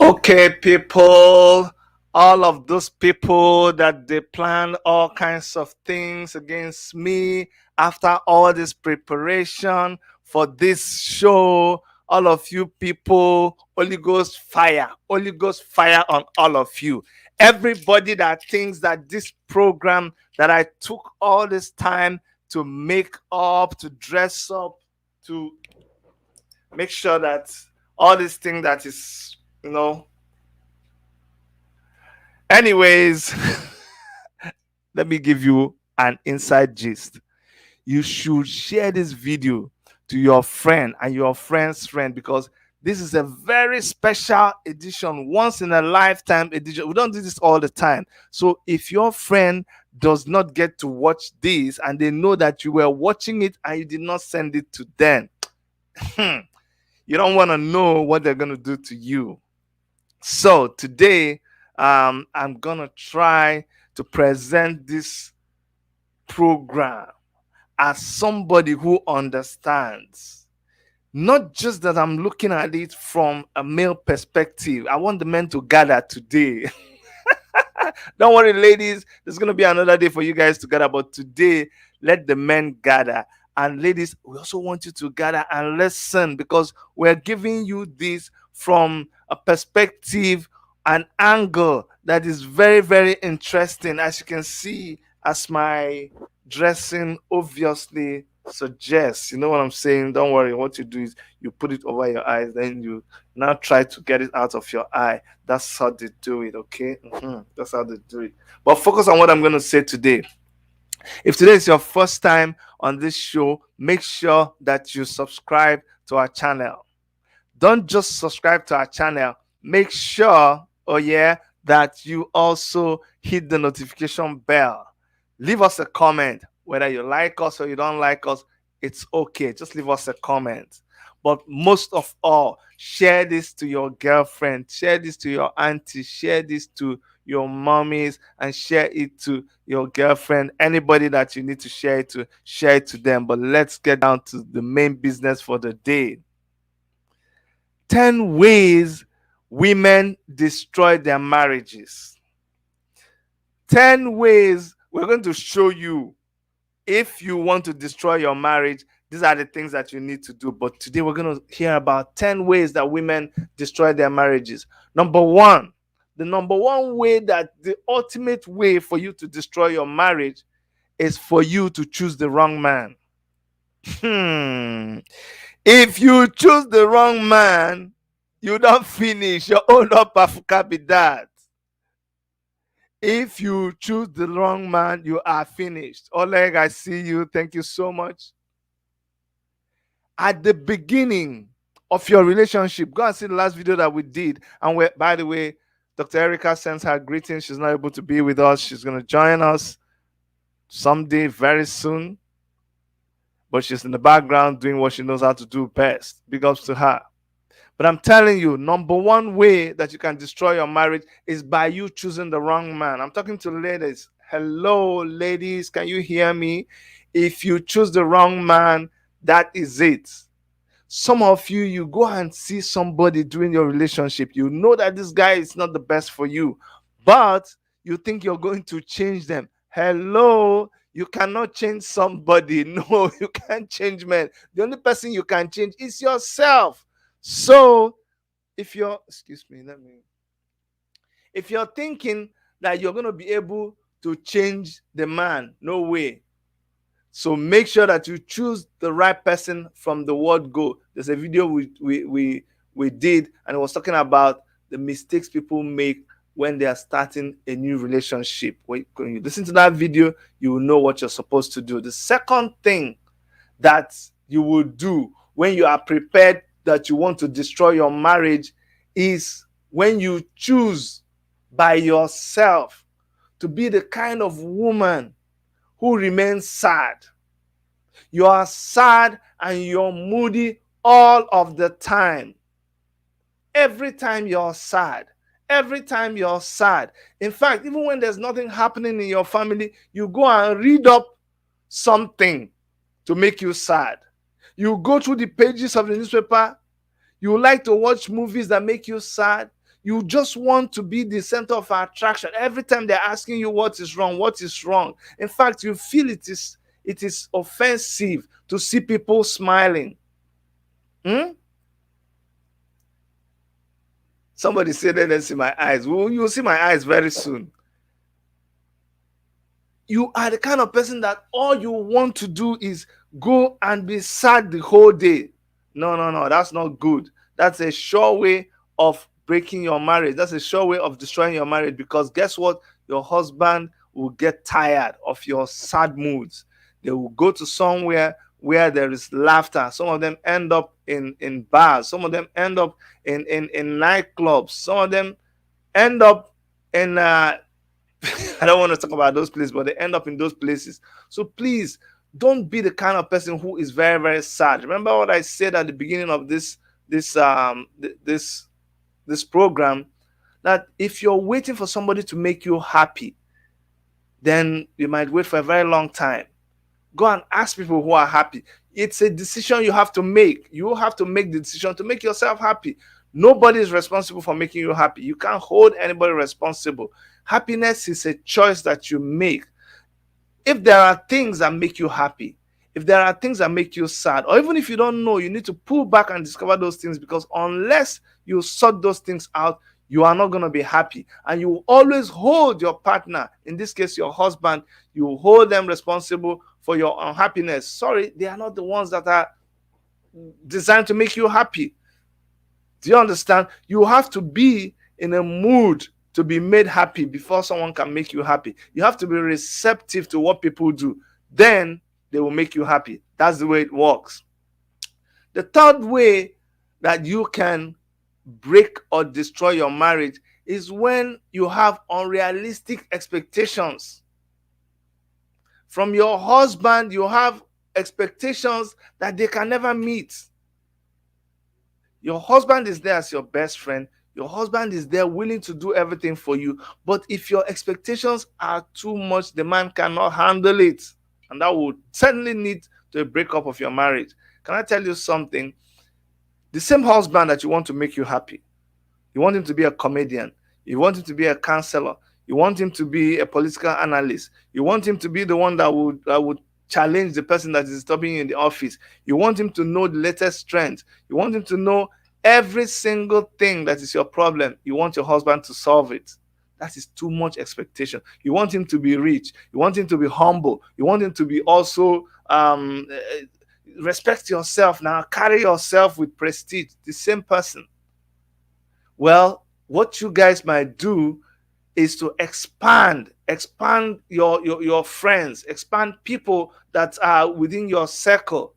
Okay, people, all of those people that they plan all kinds of things against me after all this preparation for this show, all of you people, Holy Ghost fire on all of you. Everybody that thinks that this program that I took all this time to make up, to dress up, to make sure that all this thing that is, anyways, let me give you an inside gist. You should share this video to your friend and your friend's friend, because this is a very special edition, once in a lifetime edition. We don't do this all the time. So if your friend does not get to watch this and they know that you were watching it and you did not send it to them, you don't want to know what they're going to do to you. So today, I'm going to try to present this program as somebody who understands. Not just that I'm looking at it from a male perspective. I want the men to gather today. Don't worry, ladies. There's going to be another day for you guys to gather. But today, let the men gather. And ladies, we also want you to gather and listen, because we're giving you this from a perspective, an angle that is very, very interesting. As you can see, as my dressing obviously suggests, you know what I'm saying? Don't worry. What you do is you put it over your eyes, then you now try to get it out of your eye. That's how they do it, okay? That's how they do it. But focus on what I'm going to say today. If today is your first time on this show, make sure that you subscribe to our channel. Don't just subscribe to our channel. Make sure, that you also hit the notification bell. Leave us a comment. Whether you like us or you don't like us, it's okay. Just leave us a comment. But most of all, share this to your girlfriend, share this to your auntie, share this to your mommies, and share it to your girlfriend. Anybody that you need to share it to them. But let's get down to the main business for the day. 10 ways women destroy their marriages. 10 ways we're going to show you. If you want to destroy your marriage, these are the things that you need to do. But today we're going to hear about 10 ways that women destroy their marriages. Number one, the number one way, that the ultimate way for you to destroy your marriage, is for you to choose the wrong man. If you choose the wrong man, you don't finish. Your own upper be that. If you choose the wrong man, you are finished. Oleg, I see you. Thank you so much. At the beginning of your relationship, go and see the last video that we did. And by the way, Dr. Erica sends her greetings. She's not able to be with us. She's going to join us someday very soon. But she's in the background doing what she knows how to do best. Big ups to her. But I'm telling you, number one way that you can destroy your marriage is by you choosing the wrong man. I'm talking to ladies. Hello, ladies. Can you hear me? If you choose the wrong man, that is it. Some of you, you go and see somebody during your relationship. You know that this guy is not the best for you, but you think you're going to change them. Hello, you cannot change somebody. No, you can't change men. The only person you can change is yourself. So if you're, excuse me, if you're thinking that you're going to be able to change the man, no way. So make sure that you choose the right person from the word go. There's a video we did, and it was talking about the mistakes people make when they are starting a new relationship. When you listen to that video, you will know what you're supposed to do. The second thing that you will do when you are prepared that you want to destroy your marriage is when you choose by yourself to be the kind of woman who remains sad. You are sad and you're moody all of the time. Every time you're sad. Every time you're sad. In fact, even when there's nothing happening in your family, you go and read up something to make you sad. You go through the pages of the newspaper. You like to watch movies that make you sad. You just want to be the center of attraction. Every time they're asking you what is wrong, what is wrong. In fact, you feel it is offensive to see people smiling. Somebody said, let them see my eyes. Well, you'll see my eyes very soon. You are the kind of person that all you want to do is go and be sad the whole day. No, that's not good. That's a sure way of breaking your marriage. That's a sure way of destroying your marriage, because guess what? Your husband will get tired of your sad moods. They will go to somewhere where there is laughter. Some of them end up in bars. Some of them end up in nightclubs. Some of them end up in I don't want to talk about those places, but they end up in those places. So please don't be the kind of person who is very, very sad. Remember what I said at the beginning of this program, that if you're waiting for somebody to make you happy, then you might wait for a very long time. Go and ask people who are happy. It's a decision you have to make. You have to make the decision to make yourself happy. Nobody is responsible for making you happy. You can't hold anybody responsible. Happiness is a choice that you make. If there are things that make you happy, if there are things that make you sad, or even if you don't know, you need to pull back and discover those things, because unless you sort those things out, you are not going to be happy. And you will always hold your partner, in this case your husband, you will hold them responsible for your unhappiness. Sorry, they are not the ones that are designed to make you happy. Do you understand? You have to be in a mood to be made happy before someone can make you happy. You have to be receptive to what people do. Then they will make you happy. That's the way it works. The third way that you can break or destroy your marriage is when you have unrealistic expectations. From your husband, you have expectations that they can never meet. Your husband is there as your best friend. Your husband is there willing to do everything for you. But if your expectations are too much, the man cannot handle it. And that would certainly lead to a breakup of your marriage. Can I tell you something? The same husband that you want to make you happy, you want him to be a comedian, you want him to be a counselor, you want him to be a political analyst, you want him to be the one that would challenge the person that is disturbing you in the office, you want him to know the latest trends, you want him to know every single thing that is your problem, you want your husband to solve it. That is too much expectation. You want him to be rich, you want him to be humble, you want him to be also Respect yourself now. Carry yourself with prestige. The same person. Well, what you guys might do is to expand your friends, expand people that are within your circle.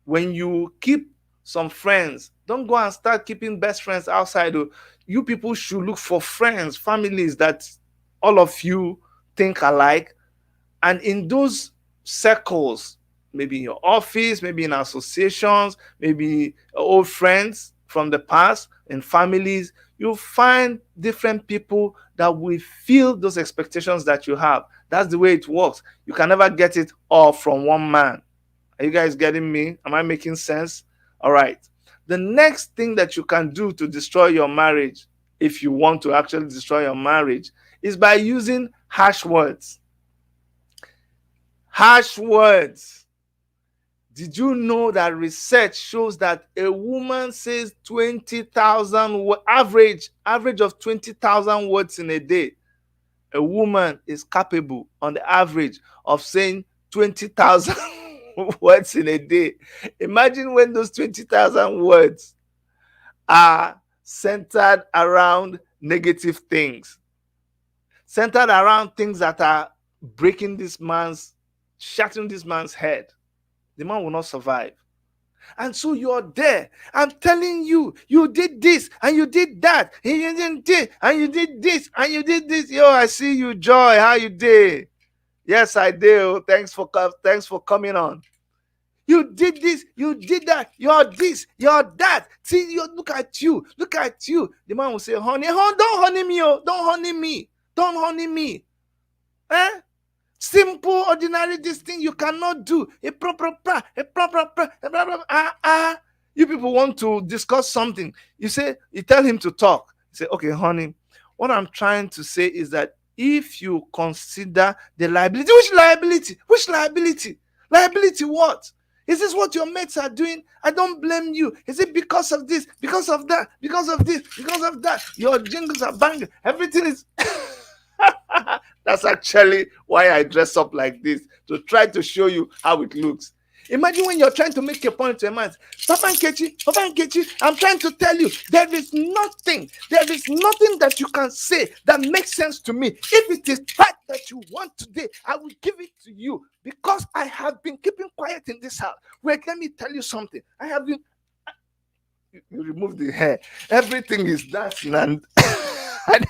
When you keep some friends, don't go and start keeping best friends outside. You people should look for friends, families that all of you think alike. And in those circles, maybe in your office, maybe in associations, maybe old friends from the past, and families, you'll find different people that will feel those expectations that you have. That's the way it works. You can never get it all from one man. Are you guys getting me? Am I making sense? All right. The next thing that you can do to destroy your marriage, if you want to actually destroy your marriage, is by using harsh words. Harsh words. Did you know that research shows that a woman says 20,000 average of 20,000 words in a day? A woman is capable on the average of saying 20,000 words in a day. Imagine when those 20,000 words are centered around negative things, centered around things that are shattering this man's head. The man will not survive. And so you're there. I'm telling you, you did this and you did that. And you did this and you did this and you did this. Yo, I see you, Joy. How you did? Yes, I do. Thanks for coming on. You did this, you did that, you're this, you're that. See, look at you, look at you. The man will say, honey, don't honey me, oh, don't honey me, don't honey me. Eh? Simple, ordinary, this thing you cannot do. You people want to discuss something. You tell him to talk. You say, okay, honey, what I'm trying to say is that if you consider the liability, which liability? Which liability? Liability what? Is this what your mates are doing? I don't blame you. Is it because of this, because of that, because of this, because of that? Your jingles are banging. Everything is. That's actually why I dress up like this, to try to show you how it looks. Imagine when you're trying to make a point to a man, Papa Nkechi, I'm trying to tell you, there is nothing that you can say that makes sense to me. If it is that you want today, I will give it to you, because I have been keeping quiet in this house. Wait, let me tell you something. I have been. You remove the hair. Everything is dancing and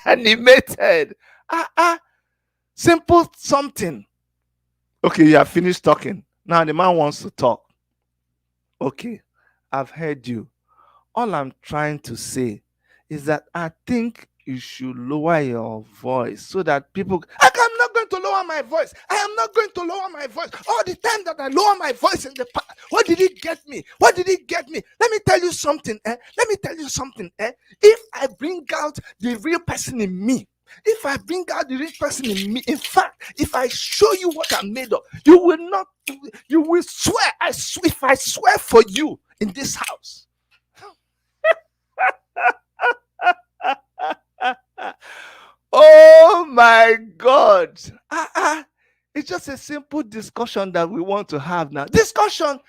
animated. Simple something. Okay, you have finished talking. Now the man wants to talk. Okay, I've heard you. All I'm trying to say is that I think you should lower your voice so that people. I'm not going to lower my voice. I am not going to lower my voice. All the time that I lower my voice in the past, what did it get me? What did it get me? Let me tell you something. Let me tell you something. If I bring out the real person in me, if I bring out the real person in me, in fact, if I show you what I'm made of, you will swear. If I swear for you in this house. Oh my God. It's just a simple discussion that we want to have now. Discussion.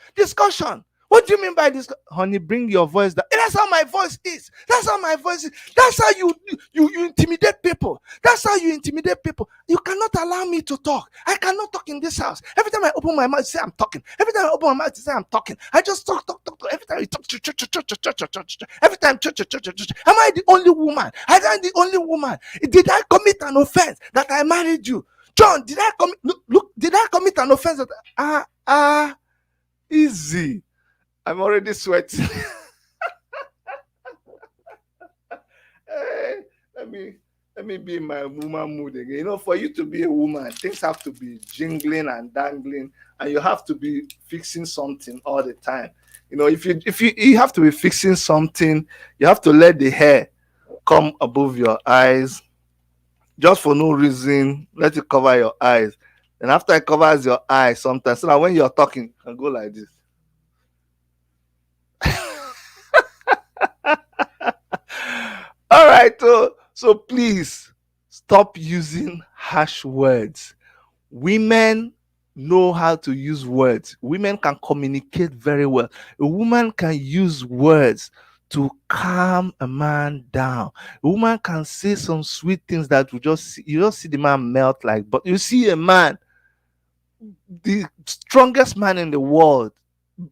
What do you mean by this? Honey, bring your voice down. That's how my voice is. That's how you intimidate people. That's how you intimidate people. You cannot allow me to talk. I cannot talk in this house. Every time I open my mouth, you say I'm talking. Every time I open my mouth, you say I'm talking. I just talk. Every time you talk, every time, am I the only woman? Am I the only woman? Did I commit an offense that I married you? John, did I commit? Look, did I commit an offense that easy? I'm already sweating. Hey, let me be in my woman mood again. You know, for you to be a woman, things have to be jingling and dangling, and you have to be fixing something all the time. You know, if you have to be fixing something, you have to let the hair come above your eyes, just for no reason. Let it cover your eyes. And after it covers your eyes, sometimes, so that when you're talking, you can go like this. All right, so please stop using harsh words. Women know how to use words. Women can communicate very well. A woman can use words to calm a man down. A woman can say some sweet things that you just see the man melt like. But you see a man, the strongest man in the world,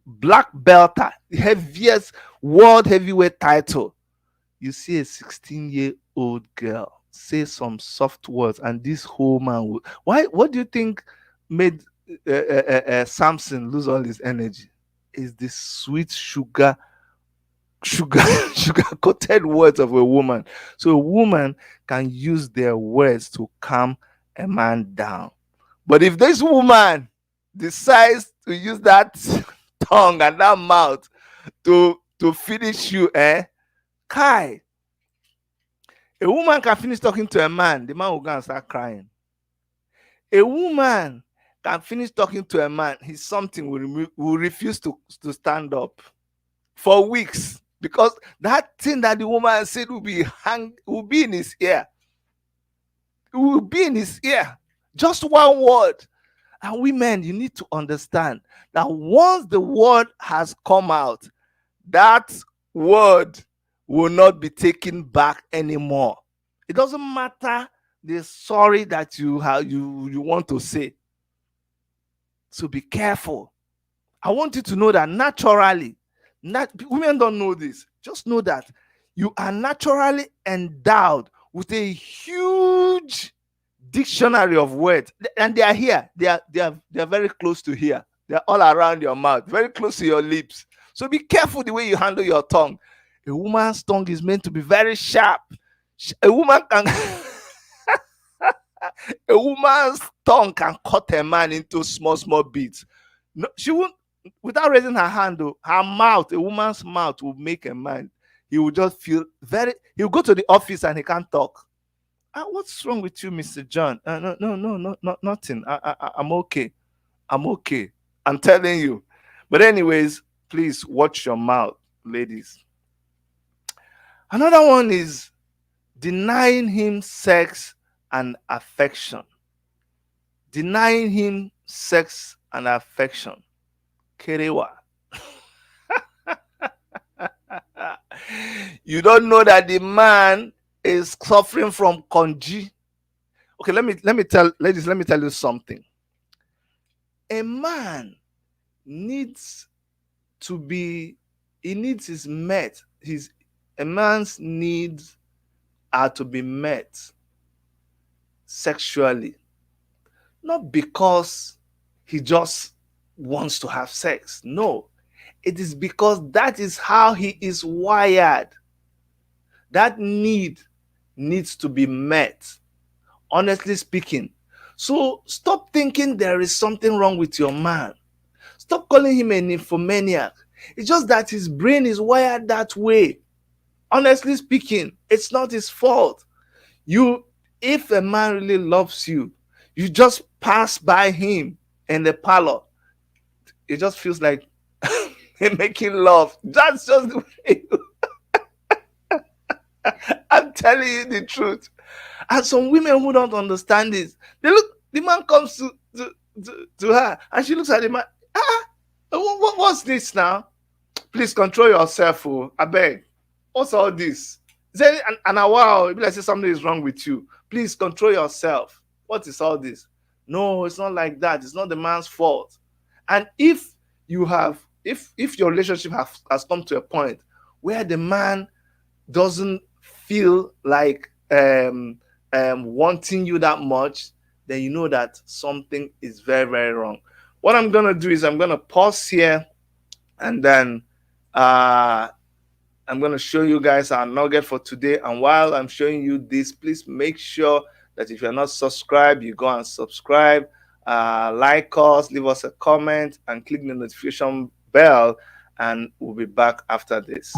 black belter, heaviest world heavyweight title. You see a 16-year-old girl say some soft words, and this whole man will. Why? What do you think made Samson lose all his energy? Is the sweet sugar, sugar coated words of a woman. So a woman can use their words to calm a man down. But if this woman decides to use that tongue and that mouth to finish you, Kai, a woman can finish talking to a man, the man will go and start crying. A woman can finish talking to a man, his something will refuse to stand up for weeks, because that thing that the woman said will be in his ear. It will be in his ear. Just one word. And women, you need to understand that once the word has come out, that word will not be taken back anymore. It doesn't matter the sorry that you want to say. So be careful. I want you to know that naturally, women don't know this. Just know that you are naturally endowed with a huge dictionary of words, and they are here. They are very close to here. They are all around your mouth, very close to your lips. So be careful the way you handle your tongue. A woman's tongue is meant to be very sharp. A woman can a woman's tongue can cut a man into small bits. No, she won't, without raising her hand, though, her mouth, a woman's mouth will make a man. He will just feel he'll go to the office and he can't talk. What's wrong with you, Mr. John? No, nothing. I'm okay. I'm okay. I'm telling you. But anyways, please watch your mouth, ladies. Another one is denying him sex and affection. Denying him sex and affection. Kerewa. You don't know that the man is suffering from konji. Okay, let me tell you something. A man needs to be, he needs his met. A man's needs are to be met sexually, not because he just wants to have sex. No, it is because that is how he is wired. That need needs to be met, honestly speaking. So stop thinking there is something wrong with your man. Stop calling him an nymphomaniac. It's just that his brain is wired that way. Honestly speaking, it's not his fault. If a man really loves you, you just pass by him in the parlor, it just feels like making love. That's just the way. I'm telling you the truth. And some women who don't understand this, the man comes to her, and she looks at the man. What's this now? Please control yourself, I beg. What's all this? Then and a while, it'll be like say something is wrong with you. Please control yourself. What is all this? No, it's not like that. It's not the man's fault. And if your relationship has come to a point where the man doesn't feel like wanting you that much, then you know that something is very, very wrong. What I'm gonna do is I'm gonna pause here, and then I'm going to show you guys our nugget for today. And while I'm showing you this, please make sure that if you're not subscribed, you go and subscribe, like us, leave us a comment, and click the notification bell, and we'll be back after this.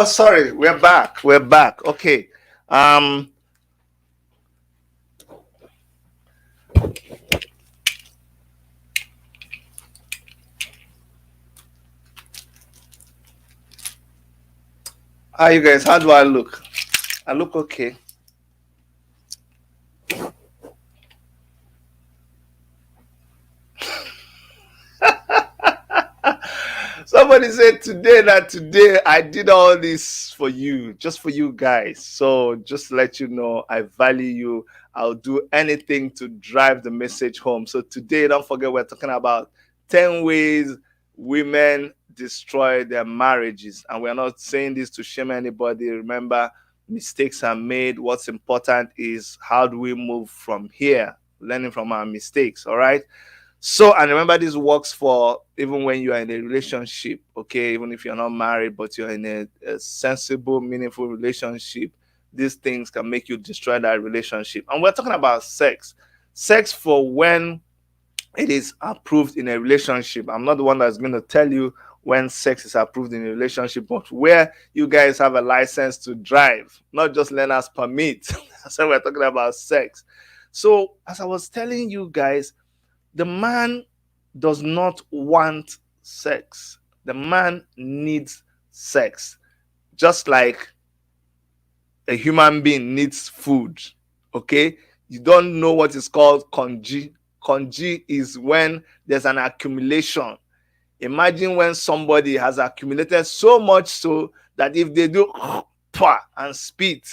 Oh, sorry. We're back. We're back. Okay. Um, how you guys? How do I look? I look okay. Somebody said today that today I did all this for you, just for you guys. So just to let you know, I value you. I'll do anything to drive the message home. So today, don't forget, we're talking about 10 ways women destroy their marriages. And we're not saying this to shame anybody. Remember, mistakes are made. What's important is how do we move from here, learning from our mistakes. All right. So, and remember, this works for even when you are in a relationship, okay? Even if you're not married, but you're in a sensible, meaningful relationship, these things can make you destroy that relationship. And we're talking about sex. Sex for when it is approved in a relationship. I'm not the one that's going to tell you when sex is approved in a relationship, but where you guys have a license to drive, not just learners permit. So we're talking about sex. So, as I was telling you guys, the man does not want sex. The man needs sex. Just like a human being needs food. Okay? You don't know what is called konji. Konji is when there's an accumulation. Imagine when somebody has accumulated so much so that if they do and spit,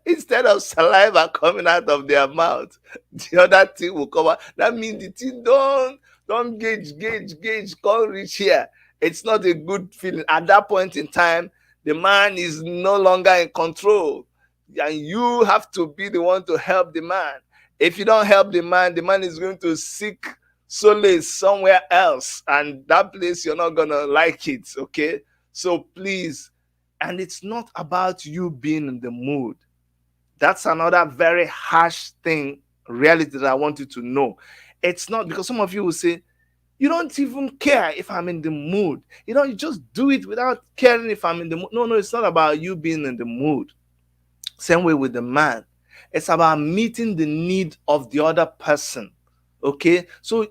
instead of saliva coming out of their mouth, the other thing will come out. That means the thing don't gauge, can't reach here. It's not a good feeling. At that point in time, the man is no longer in control. And you have to be the one to help the man. If you don't help the man is going to seek solace somewhere else. And that place, you're not gonna like it. Okay. So please, and it's not about you being in the mood. That's another very harsh thing, reality that I want you to know. It's not, because some of you will say, you don't even care if I'm in the mood. You just do it without caring if I'm in the mood. No, no, it's not about you being in the mood. Same way with the man. It's about meeting the need of the other person. Okay? So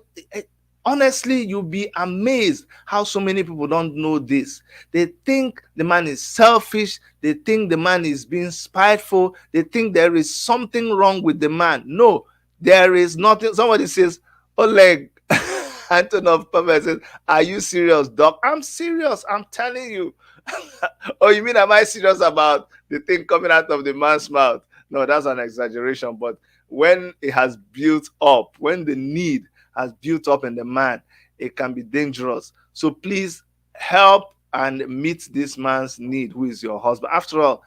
honestly, you'll be amazed how so many people don't know this. They think the man is selfish. They think the man is being spiteful. They think there is something wrong with the man. No, there is nothing. Somebody says, Oleg, Antonov Papa says, are you serious, doc? I'm serious. I'm telling you. Oh, you mean am I serious about the thing coming out of the man's mouth? No, that's an exaggeration. But when it has built up, when the need has built up in the man, it can be dangerous. So please help and meet this man's need, who is your husband. After all,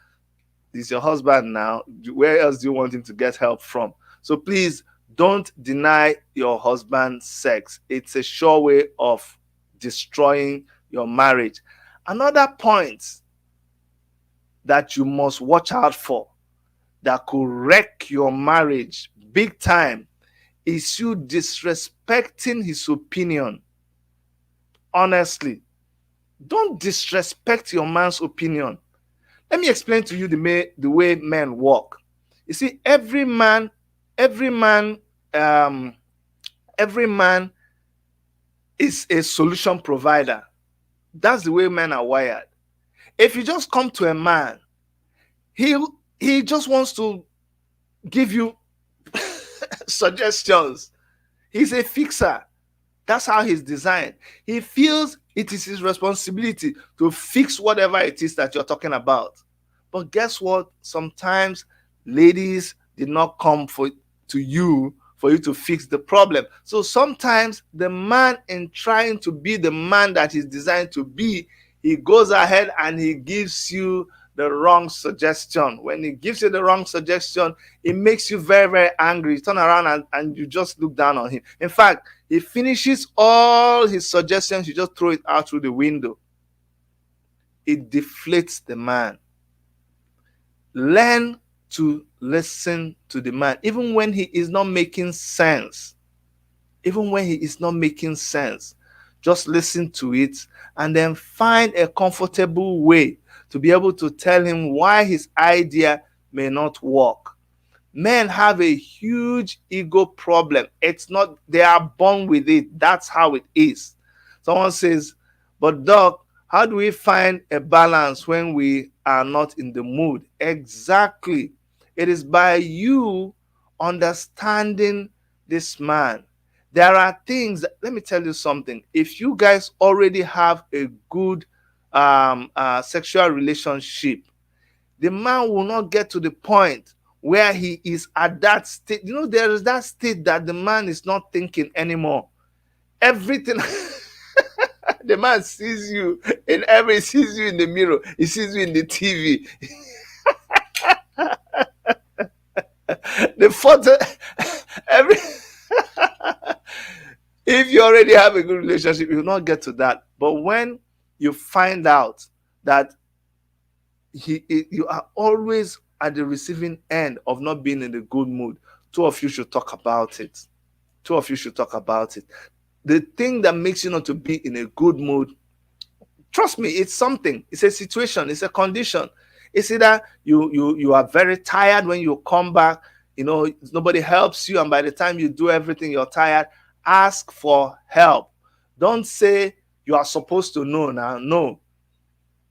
he's your husband now. Where else do you want him to get help from? So please don't deny your husband sex. It's a sure way of destroying your marriage. Another point that you must watch out for that could wreck your marriage big time is you disrespecting his opinion. Honestly, don't disrespect your man's opinion. Let me explain to you the way men work. You see, every man, um, every man is a solution provider. That's the way men are wired. If you just come to a man, he he just wants to give you suggestions. He's a fixer. That's how he's designed. He feels it is his responsibility to fix whatever it is that you're talking about. But guess what? Sometimes ladies did not come to you for you to fix the problem. So sometimes the man, in trying to be the man that he's designed to be, he goes ahead and he gives you the wrong suggestion. When he gives you the wrong suggestion, it makes you very, very angry. You turn around and you just look down on him. In fact, he finishes all his suggestions, you just throw it out through the window. It deflates the man. Learn to listen to the man, even when he is not making sense. Even when he is not making sense. Just listen to it and then find a comfortable way to be able to tell him why his idea may not work. Men have a huge ego problem. It's not, they are born with it. That's how it is. Someone says, but doc, how do we find a balance when we are not in the mood? Exactly. It is by you understanding this man. There are things let me tell you something. If you guys already have a good sexual relationship, the man will not get to the point where he is at that state. You know, there is that state that the man is not thinking anymore. Everything, the man sees you in he sees you in the mirror, he sees you in the TV. The photo, every if you already have a good relationship, you will not get to that. But when you find out that you are always at the receiving end of not being in a good mood, two of you should talk about it. Two of you should talk about it. The thing that makes you not to be in a good mood, trust me, it's something. It's a situation. It's a condition. It's either you are very tired when you come back. You know, nobody helps you, and by the time you do everything, you're tired. Ask for help. Don't say you are supposed to know now. No.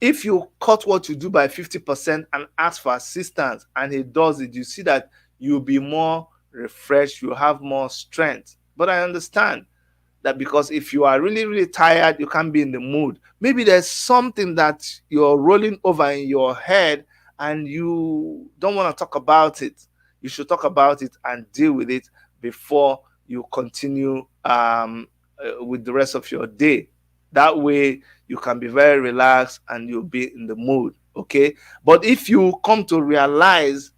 If you cut what you do by 50% and ask for assistance and he does it, you see that you'll be more refreshed, you have more strength. But I understand that, because if you are really, really tired, you can't be in the mood. Maybe there's something that you're rolling over in your head and you don't want to talk about it. You should talk about it and deal with it before you continue with the rest of your day. That way, you can be very relaxed and you'll be in the mood. Okay. But if you come to realize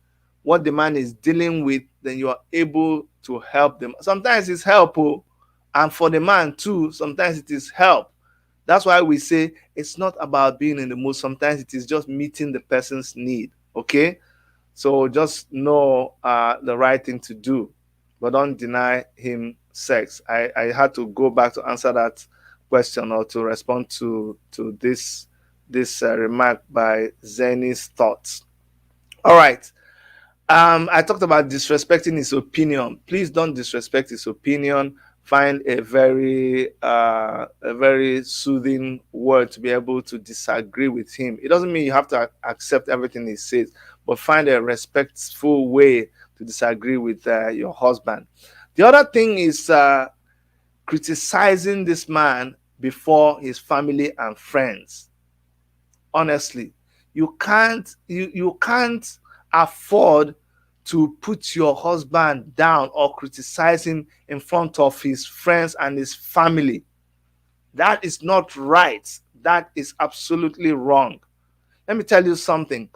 what the man is dealing with, then you are able to help them. Sometimes it's help, and for the man too, sometimes it is help. That's why we say it's not about being in the mood. Sometimes it is just meeting the person's need. Okay. So just know the right thing to do, but don't deny him sex. I had to go back to answer that question, or to respond to this remark by Zeni's thoughts. All right. I talked about disrespecting his opinion. Please don't disrespect his opinion. Find a very soothing word to be able to disagree with him. It doesn't mean you have to accept everything he says, but find a respectful way to disagree with your husband. The other thing is criticizing this man before his family and friends. Honestly, you can't afford to put your husband down or criticize him in front of his friends and his family. That is not right. That is absolutely wrong. Let me tell you something.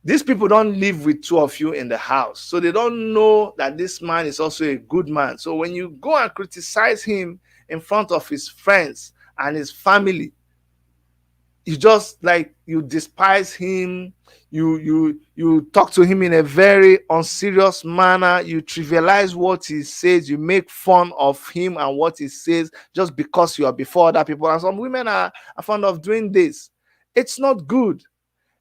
These people don't live with two of you in the house, so they don't know that this man is also a good man. So when you go and criticize him in front of his friends and his family, you just like, you despise him, you talk to him in a very unserious manner, you trivialize what he says, you make fun of him and what he says just because you are before other people. And some women are fond of doing this. It's not good.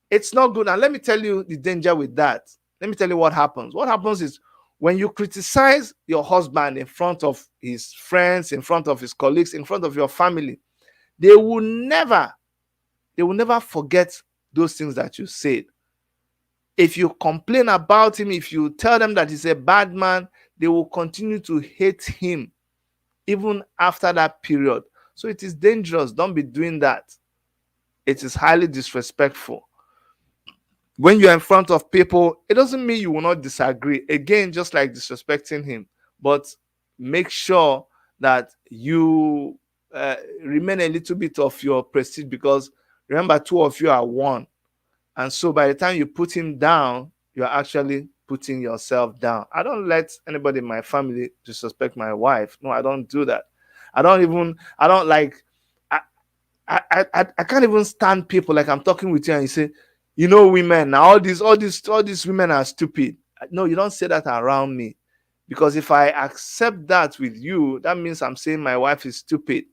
It's not good. And let me tell you the danger with that. Let me tell you what happens. What happens is, when you criticize your husband in front of his friends, in front of his colleagues, in front of your family, they will never forget those things that you said. If you complain about him, if you tell them that he's a bad man, they will continue to hate him even after that period. So it is dangerous. Don't be doing that. It is highly disrespectful. When you're in front of people, it doesn't mean you will not disagree. Again, just like disrespecting him, but make sure that you remain a little bit of your prestige, because remember, two of you are one. And so by the time you put him down, you're actually putting yourself down. I don't let anybody in my family disrespect my wife. No, I don't do that. I don't like, I can't even stand people, like I'm talking with you and you say, you know, women now, all these women are stupid. No, you don't say that around me, because if I accept that with you, that means I'm saying my wife is stupid.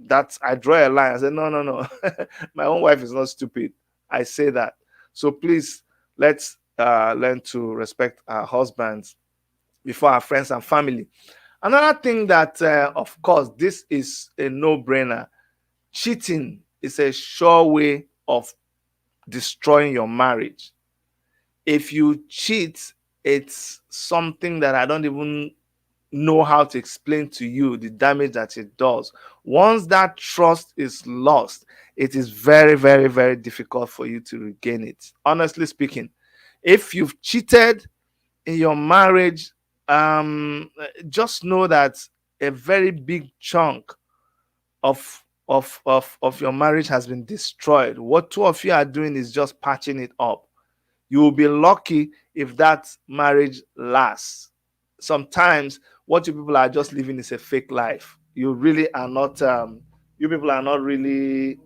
That I draw a line. I say, no, no, no. My own wife is not stupid. I say that. So please, let's learn to respect our husbands before our friends and family. Another thing that, of course, this is a no-brainer. Cheating is a sure way of destroying your marriage. If you cheat, it's something that I don't even know how to explain to you the damage that it does. Once that trust is lost, it is very, very, very difficult for you to regain it. Honestly speaking, if you've cheated in your marriage, just know that a very big chunk of your marriage has been destroyed. What two of you are doing is just patching it up. You will be lucky if that marriage lasts. Sometimes what you people are just living is a fake life. You really are not. You people are not really.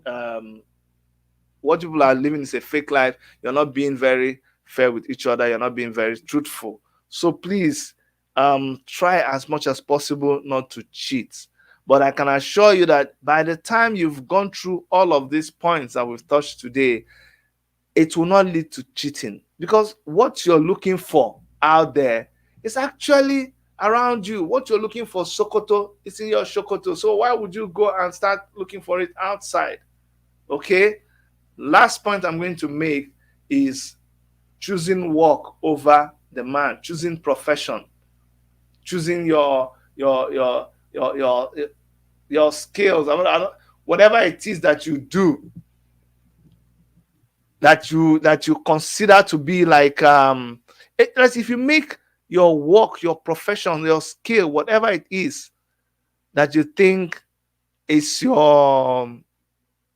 What people are living is a fake life. You're not being very fair with each other. You're not being very truthful. So please, try as much as possible not to cheat. But I can assure you that by the time you've gone through all of these points that we've touched today, it will not lead to cheating, because what you're looking for out there is actually around you. What you're looking for Sokoto is in your Sokoto. So why would you go and start looking for it outside? Okay. Last point I'm going to make is choosing work over the man, choosing profession, choosing your skills. Whatever it is that you do, that you consider to be like, like if you make your work, your profession, your skill, whatever it is that you think is your,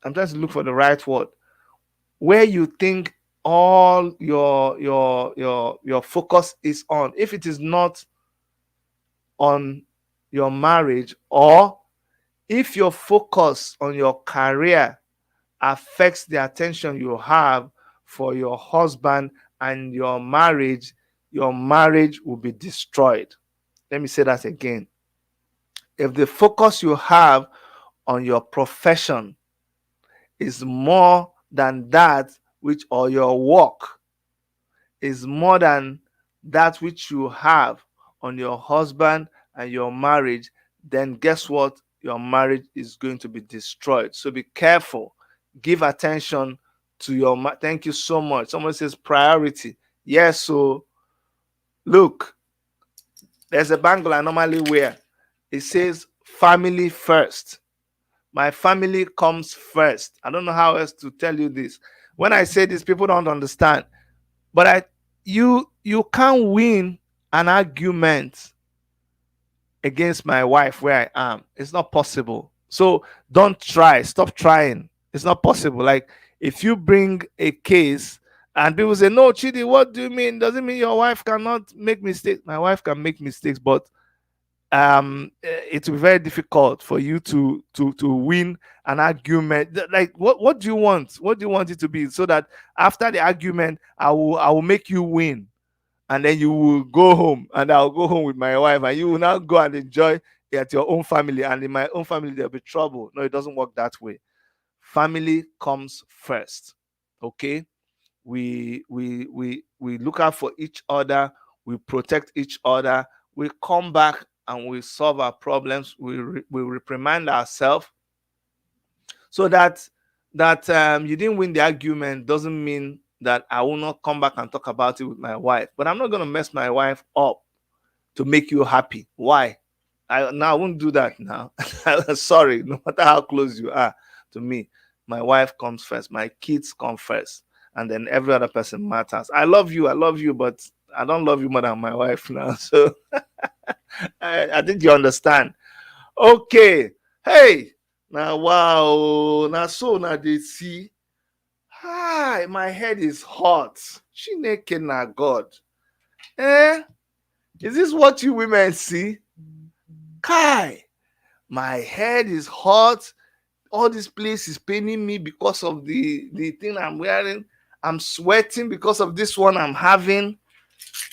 I'm trying to look for the right word, where you think all your focus is on. If it is not on your marriage, or if your focus on your career affects the attention you have for your husband and your marriage will be destroyed. Let me say that again. If the focus you have on your profession is more than that which, or your work is more than that which you have on your husband and your marriage, then guess what? Your marriage is going to be destroyed. So be careful. Give attention to your thank you so much. Someone says priority. Yes, so look, there's a bangle I normally wear. It says family first. My family comes first. I don't know how else to tell you this. When I say this, people don't understand. But you can't win an argument against my wife where I am. It's not possible. So don't try. Stop trying. It's not possible. Like, if you bring a case and people say, no, Chidi, what do you mean? Does it mean your wife cannot make mistakes? My wife can make mistakes, but it will be very difficult for you to win an argument. Like, what do you want? What do you want it to be? So that after the argument, I will make you win, and then you will go home, and I'll go home with my wife, and you will now go and enjoy it at your own family, and in my own family there'll be trouble. No, it doesn't work that way. Family comes first. Okay. We look out for each other, we protect each other, we come back and we solve our problems, we reprimand ourselves, so that you didn't win the argument doesn't mean that I will not come back and talk about it with my wife. But I'm not going to mess my wife up to make you happy. Why? I won't do that now. Sorry, no matter how close you are to me, my wife comes first, my kids come first, and then every other person matters. I love you, but I don't love you more than my wife now. So I think you understand. Okay. Hey, now wow, now so now they see. Hi, my head is hot. Chineke na God. Eh? Is this what you women see? Kai, my head is hot. All this place is paining me because of the thing I'm wearing. I'm sweating because of this one I'm having.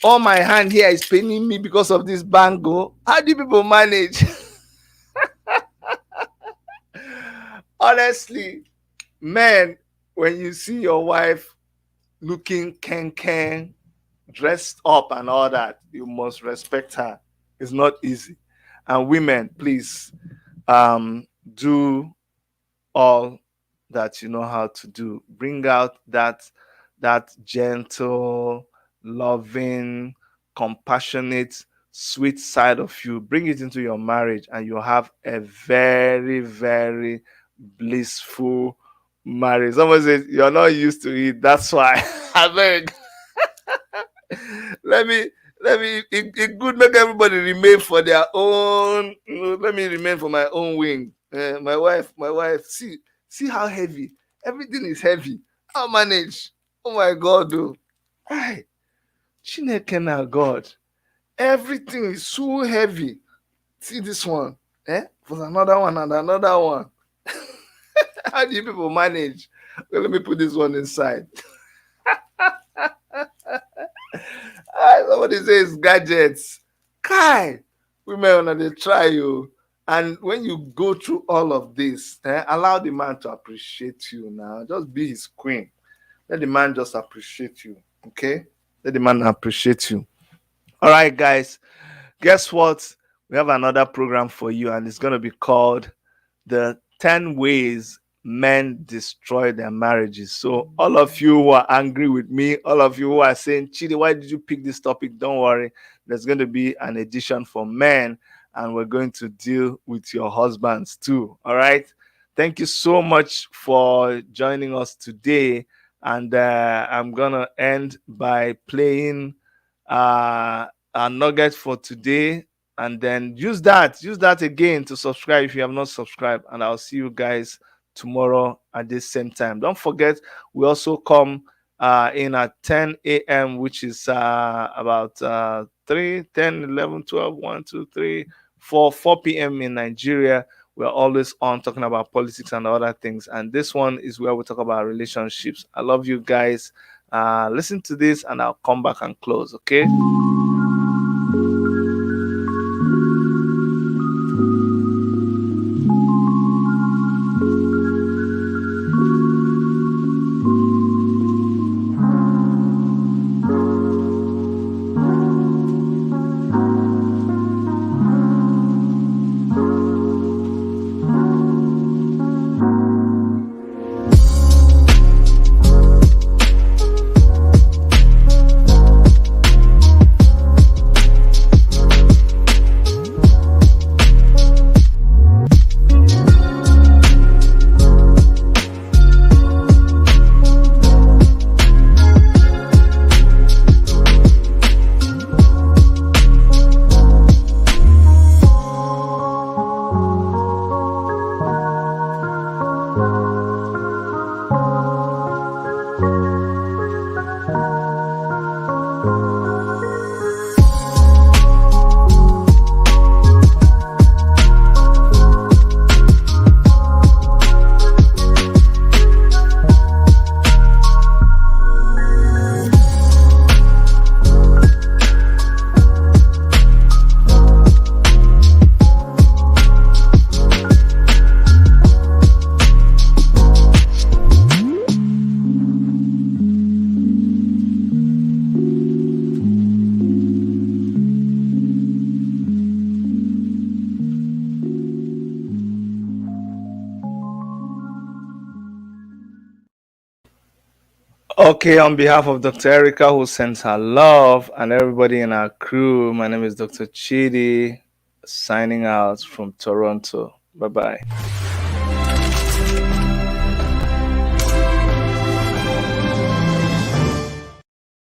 All my hand here is paining me because of this bangle. How do people manage? Honestly, men, when you see your wife looking ken dressed up and all that, you must respect her. It's not easy. And women, please, do all that you know how to do. Bring out that gentle, loving, compassionate, sweet side of you. Bring it into your marriage, and you'll have a very, very blissful marriage. Someone says you're not used to it. That's why. I beg. let me it good make everybody remain for their own, let me remain for my own wing. My wife, see how heavy everything is. Heavy, I'll manage. Oh my god, though. Hi, Chineke na god, everything is so heavy. See this one, for another one and another one. How do you people manage? Well, let me put this one inside. Somebody says gadgets. Kai, women when they try you. And when you go through all of this, allow the man to appreciate you now. Just be his queen. Let the man just appreciate you. Okay? Let the man appreciate you. All right, guys. Guess what? We have another program for you, and it's going to be called the 10 ways men destroy their marriages. So, all of you who are angry with me, all of you who are saying, Chidi, why did you pick this topic? Don't worry. There's going to be an edition for men, and we're going to deal with your husbands too. All right. Thank you so much for joining us today. And I'm going to end by playing a nugget for today, and then use that again to subscribe if you have not subscribed, and I'll see you guys tomorrow at this same time. Don't forget, we also come in at 10 a.m., which is about 3 10 11 12 1 2 3 4 p.m. in Nigeria. We're always on talking about politics and other things, and this one is where we talk about relationships. I love you guys. Listen to this and I'll come back and close. Okay. Okay, on behalf of Dr. Erica, who sends her love, and everybody in our crew, my name is Dr. Chidi, signing out from Toronto. Bye bye.